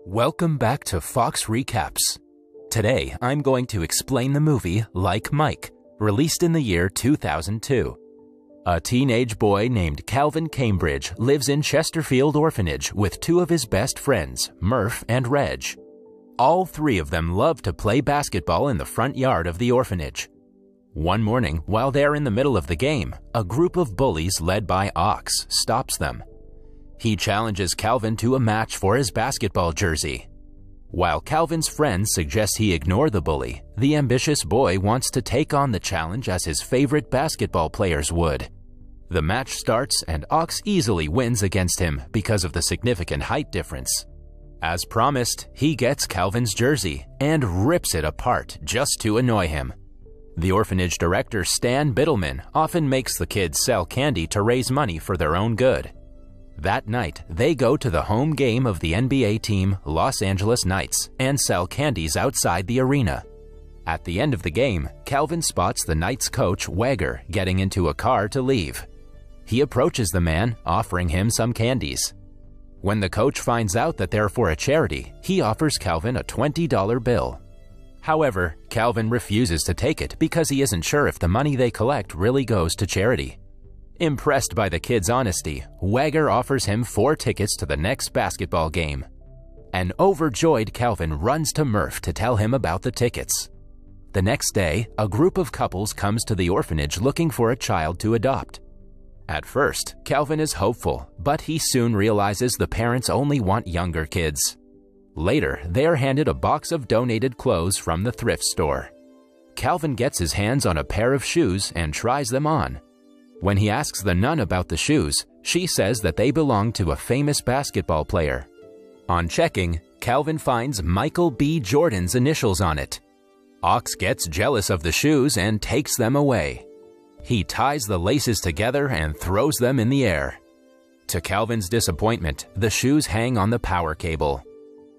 Welcome back to Fox Recaps. Today, I'm going to explain the movie Like Mike, released in the year 2002. A teenage boy named Calvin Cambridge lives in Chesterfield Orphanage with two of his best friends, Murph and Reg. All three of them love to play basketball in the front yard of the orphanage. One morning, while they're in the middle of the game, a group of bullies led by Ox stops them. He challenges Calvin to a match for his basketball jersey. While Calvin's friends suggest he ignore the bully, the ambitious boy wants to take on the challenge as his favorite basketball players would. The match starts and Ox easily wins against him because of the significant height difference. As promised, he gets Calvin's jersey and rips it apart just to annoy him. The orphanage director, Stan Biddleman, often makes the kids sell candy to raise money for their own good. That night, they go to the home game of the NBA team, Los Angeles Knights, and sell candies outside the arena. At the end of the game, Calvin spots the Knights coach, Wagger, getting into a car to leave. He approaches the man, offering him some candies. When the coach finds out that they're for a charity, he offers Calvin a $20 bill. However, Calvin refuses to take it because he isn't sure if the money they collect really goes to charity. Impressed by the kid's honesty, Wagger offers him 4 tickets to the next basketball game. An overjoyed Calvin runs to Murph to tell him about the tickets. The next day, a group of couples comes to the orphanage looking for a child to adopt. At first, Calvin is hopeful, but he soon realizes the parents only want younger kids. Later, they are handed a box of donated clothes from the thrift store. Calvin gets his hands on a pair of shoes and tries them on. When he asks the nun about the shoes, she says that they belong to a famous basketball player. On checking, Calvin finds Michael B. Jordan's initials on it. Ox gets jealous of the shoes and takes them away. He ties the laces together and throws them in the air. To Calvin's disappointment, the shoes hang on the power cable.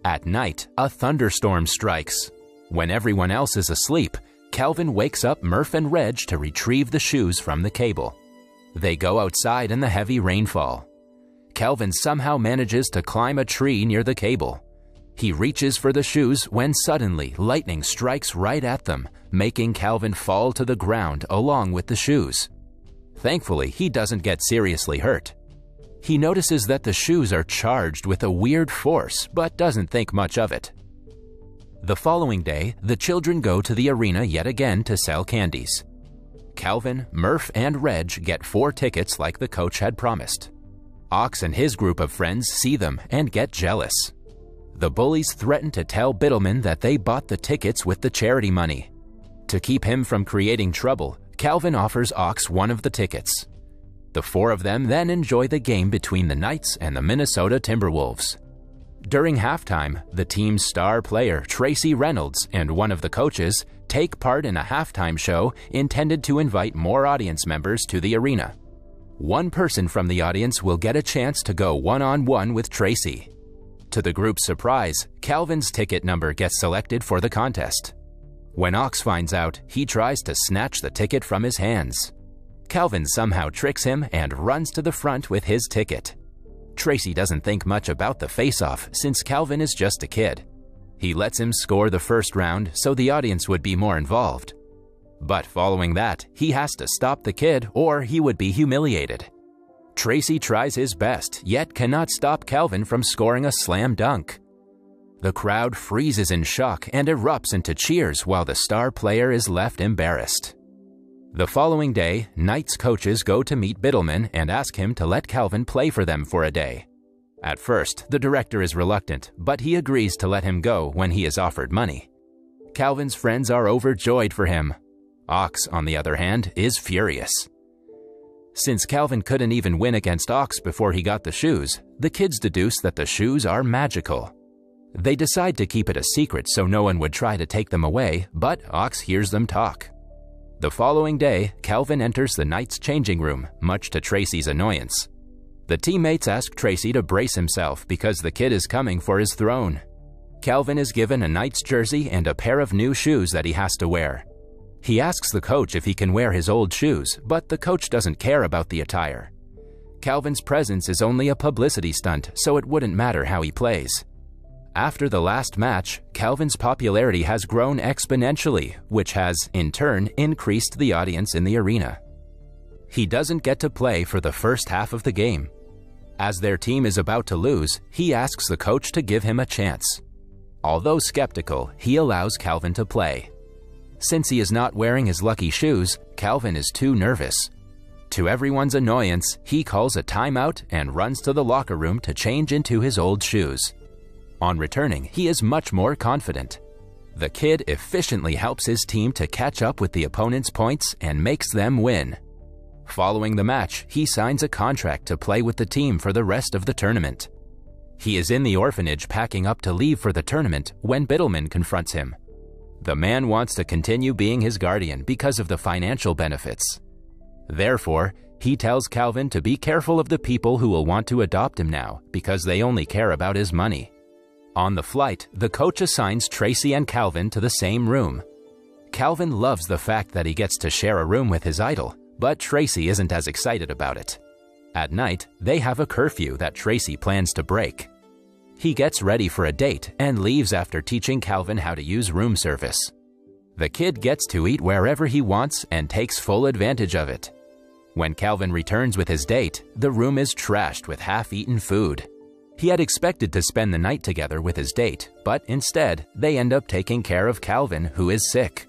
At night, a thunderstorm strikes. When everyone else is asleep, Calvin wakes up Murph and Reg to retrieve the shoes from the cable. They go outside in the heavy rainfall. Calvin somehow manages to climb a tree near the cable. He reaches for the shoes when suddenly lightning strikes right at them, making Calvin fall to the ground along with the shoes. Thankfully, he doesn't get seriously hurt. He notices that the shoes are charged with a weird force, but doesn't think much of it. The following day, the children go to the arena yet again to sell candies. Calvin, Murph, and Reg get 4 tickets like the coach had promised. Ox and his group of friends see them and get jealous. The bullies threaten to tell Biddleman that they bought the tickets with the charity money. To keep him from creating trouble, Calvin offers Ox one of the tickets. The 4 of them then enjoy the game between the Knights and the Minnesota Timberwolves. During halftime, the team's star player, Tracy Reynolds, and one of the coaches take part in a halftime show intended to invite more audience members to the arena. One person from the audience will get a chance to go one-on-one with Tracy. To the group's surprise, Calvin's ticket number gets selected for the contest. When Ox finds out, he tries to snatch the ticket from his hands. Calvin somehow tricks him and runs to the front with his ticket. Tracy doesn't think much about the face-off since Calvin is just a kid. He lets him score the first round so the audience would be more involved. But following that, he has to stop the kid or he would be humiliated. Tracy tries his best, yet cannot stop Calvin from scoring a slam dunk. The crowd freezes in shock and erupts into cheers while the star player is left embarrassed. The following day, Knights coaches go to meet Biddleman and ask him to let Calvin play for them for a day. At first, the director is reluctant, but he agrees to let him go when he is offered money. Calvin's friends are overjoyed for him. Ox, on the other hand, is furious. Since Calvin couldn't even win against Ox before he got the shoes, the kids deduce that the shoes are magical. They decide to keep it a secret so no one would try to take them away, but Ox hears them talk. The following day, Calvin enters the Knights' changing room, much to Tracy's annoyance. The teammates ask Tracy to brace himself because the kid is coming for his throne. Calvin is given a Knights jersey and a pair of new shoes that he has to wear. He asks the coach if he can wear his old shoes, but the coach doesn't care about the attire. Calvin's presence is only a publicity stunt, so it wouldn't matter how he plays. After the last match, Calvin's popularity has grown exponentially, which has, in turn, increased the audience in the arena. He doesn't get to play for the first half of the game. As their team is about to lose, he asks the coach to give him a chance. Although skeptical, he allows Calvin to play. Since he is not wearing his lucky shoes, Calvin is too nervous. To everyone's annoyance, he calls a timeout and runs to the locker room to change into his old shoes. On returning, he is much more confident. The kid efficiently helps his team to catch up with the opponent's points and makes them win. Following the match, he signs a contract to play with the team for the rest of the tournament. He is in the orphanage packing up to leave for the tournament when Biddleman confronts him. The man wants to continue being his guardian because of the financial benefits. Therefore, he tells Calvin to be careful of the people who will want to adopt him now because they only care about his money. On the flight, the coach assigns Tracy and Calvin to the same room. Calvin loves the fact that he gets to share a room with his idol, but Tracy isn't as excited about it. At night, they have a curfew that Tracy plans to break. He gets ready for a date and leaves after teaching Calvin how to use room service. The kid gets to eat wherever he wants and takes full advantage of it. When Calvin returns with his date, the room is trashed with half-eaten food. He had expected to spend the night together with his date, but instead, they end up taking care of Calvin, who is sick.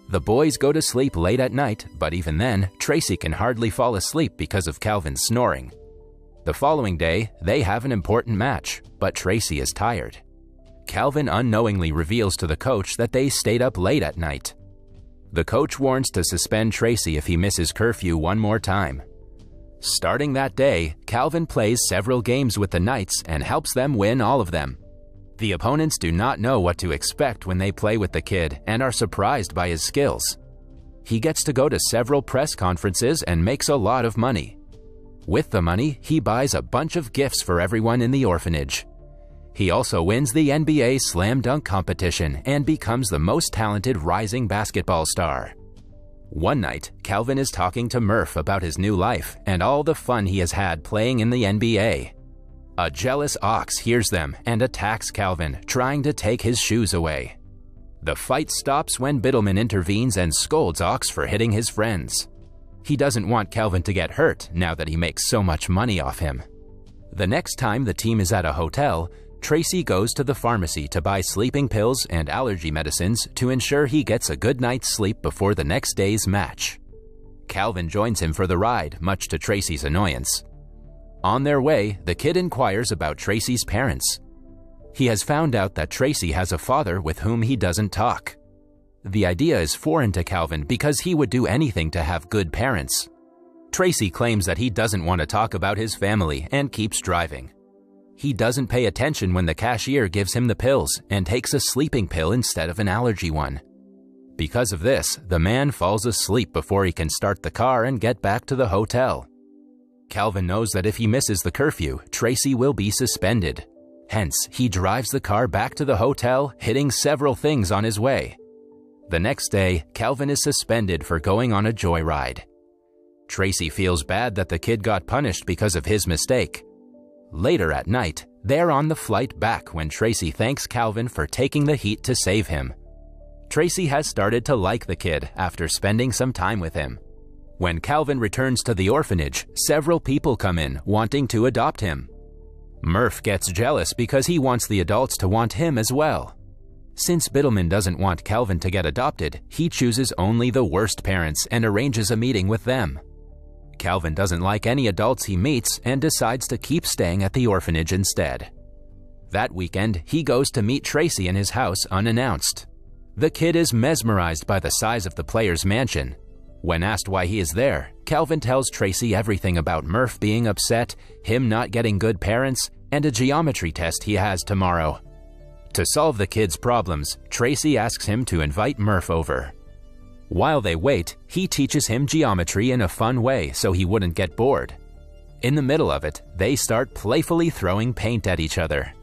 The boys go to sleep late at night, but even then, Tracy can hardly fall asleep because of Calvin's snoring. The following day, they have an important match, but Tracy is tired. Calvin unknowingly reveals to the coach that they stayed up late at night. The coach warns to suspend Tracy if he misses curfew one more time. Starting that day, Calvin plays several games with the Knights and helps them win all of them. The opponents do not know what to expect when they play with the kid and are surprised by his skills. He gets to go to several press conferences and makes a lot of money. With the money, he buys a bunch of gifts for everyone in the orphanage. He also wins the NBA Slam Dunk competition and becomes the most talented rising basketball star. One night, Calvin is talking to Murph about his new life and all the fun he has had playing in the NBA. A jealous Ox hears them and attacks Calvin, trying to take his shoes away. The fight stops when Biddleman intervenes and scolds Ox for hitting his friends. He doesn't want Calvin to get hurt now that he makes so much money off him. The next time the team is at a hotel, Tracy goes to the pharmacy to buy sleeping pills and allergy medicines to ensure he gets a good night's sleep before the next day's match. Calvin joins him for the ride, much to Tracy's annoyance. On their way, the kid inquires about Tracy's parents. He has found out that Tracy has a father with whom he doesn't talk. The idea is foreign to Calvin because he would do anything to have good parents. Tracy claims that he doesn't want to talk about his family and keeps driving. He doesn't pay attention when the cashier gives him the pills and takes a sleeping pill instead of an allergy one. Because of this, the man falls asleep before he can start the car and get back to the hotel. Calvin knows that if he misses the curfew, Tracy will be suspended. Hence, he drives the car back to the hotel, hitting several things on his way. The next day, Calvin is suspended for going on a joyride. Tracy feels bad that the kid got punished because of his mistake. Later at night, they're on the flight back when Tracy thanks Calvin for taking the heat to save him. Tracy has started to like the kid after spending some time with him. When Calvin returns to the orphanage, several people come in wanting to adopt him. Murph gets jealous because he wants the adults to want him as well. Since Biddleman doesn't want Calvin to get adopted, he chooses only the worst parents and arranges a meeting with them. Calvin doesn't like any adults he meets and decides to keep staying at the orphanage instead. That weekend, he goes to meet Tracy in his house unannounced. The kid is mesmerized by the size of the player's mansion. When asked why he is there, Calvin tells Tracy everything about Murph being upset, him not getting good parents, and a geometry test he has tomorrow. To solve the kid's problems, Tracy asks him to invite Murph over. While they wait, he teaches him geometry in a fun way so he wouldn't get bored. In the middle of it, they start playfully throwing paint at each other.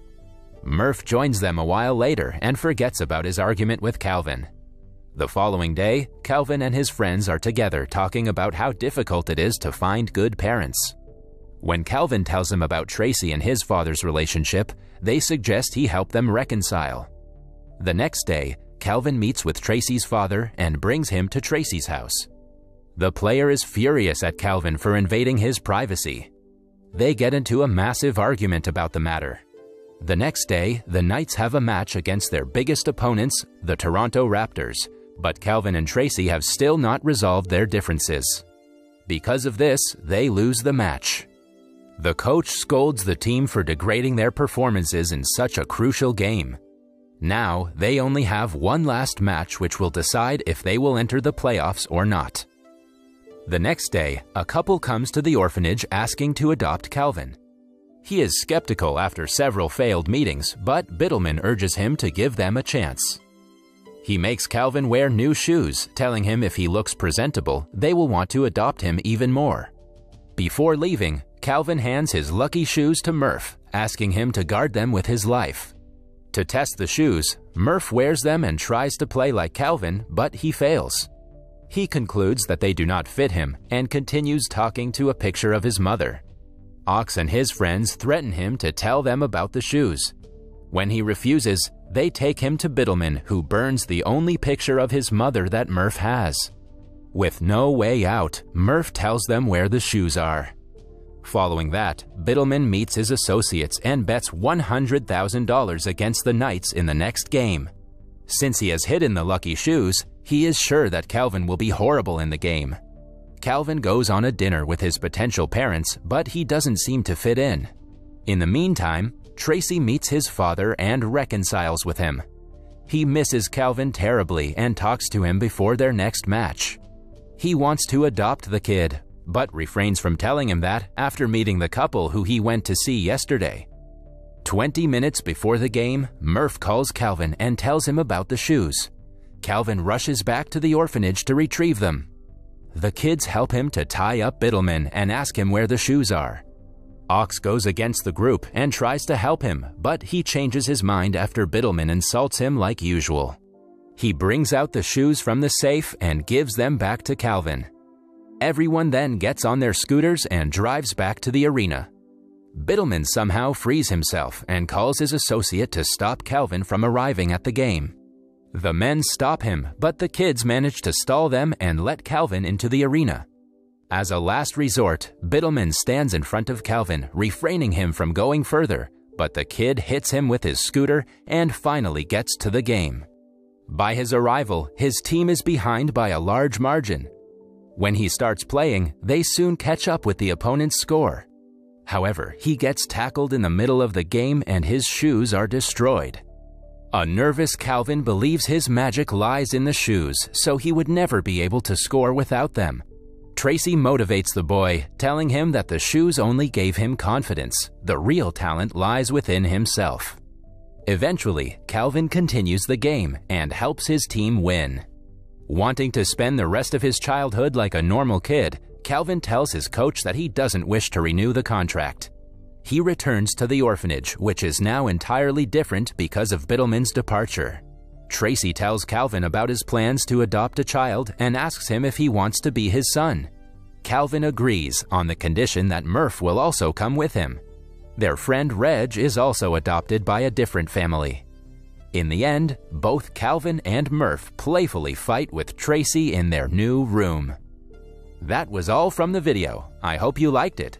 Murph joins them a while later and forgets about his argument with Calvin. The following day, Calvin and his friends are together talking about how difficult it is to find good parents. When Calvin tells him about Tracy and his father's relationship, they suggest he help them reconcile. The next day, Calvin meets with Tracy's father and brings him to Tracy's house. The player is furious at Calvin for invading his privacy. They get into a massive argument about the matter. The next day, the Knights have a match against their biggest opponents, the Toronto Raptors, but Calvin and Tracy have still not resolved their differences. Because of this, they lose the match. The coach scolds the team for degrading their performances in such a crucial game. Now, they only have one last match which will decide if they will enter the playoffs or not. The next day, a couple comes to the orphanage asking to adopt Calvin. He is skeptical after several failed meetings, but Biddleman urges him to give them a chance. He makes Calvin wear new shoes, telling him if he looks presentable, they will want to adopt him even more. Before leaving, Calvin hands his lucky shoes to Murph, asking him to guard them with his life. To test the shoes, Murph wears them and tries to play like Calvin, but he fails. He concludes that they do not fit him and continues talking to a picture of his mother. Ox and his friends threaten him to tell them about the shoes. When he refuses, they take him to Biddleman, who burns the only picture of his mother that Murph has. With no way out, Murph tells them where the shoes are. Following that, Biddleman meets his associates and bets $100,000 against the Knights in the next game. Since he has hidden the lucky shoes, he is sure that Calvin will be horrible in the game. Calvin goes on a dinner with his potential parents, but he doesn't seem to fit in. In the meantime, Tracy meets his father and reconciles with him. He misses Calvin terribly and talks to him before their next match. He wants to adopt the kid, but refrains from telling him that after meeting the couple who he went to see yesterday. 20 minutes before the game, Murph calls Calvin and tells him about the shoes. Calvin rushes back to the orphanage to retrieve them. The kids help him to tie up Biddleman and ask him where the shoes are. Ox goes against the group and tries to help him, but he changes his mind after Biddleman insults him like usual. He brings out the shoes from the safe and gives them back to Calvin. Everyone then gets on their scooters and drives back to the arena. Biddleman somehow frees himself and calls his associate to stop Calvin from arriving at the game. The men stop him, but the kids manage to stall them and let Calvin into the arena. As a last resort, Biddleman stands in front of Calvin, refraining him from going further, but the kid hits him with his scooter and finally gets to the game. By his arrival, his team is behind by a large margin. When he starts playing, they soon catch up with the opponent's score. However, he gets tackled in the middle of the game and his shoes are destroyed. A nervous Calvin believes his magic lies in the shoes, so he would never be able to score without them. Tracy motivates the boy, telling him that the shoes only gave him confidence. The real talent lies within himself. Eventually, Calvin continues the game and helps his team win. Wanting to spend the rest of his childhood like a normal kid, Calvin tells his coach that he doesn't wish to renew the contract. He returns to the orphanage, which is now entirely different because of Biddleman's departure. Tracy tells Calvin about his plans to adopt a child and asks him if he wants to be his son. Calvin agrees on the condition that Murph will also come with him. Their friend Reg is also adopted by a different family. In the end, both Calvin and Murph playfully fight with Tracy in their new room. That was all from the video. I hope you liked it.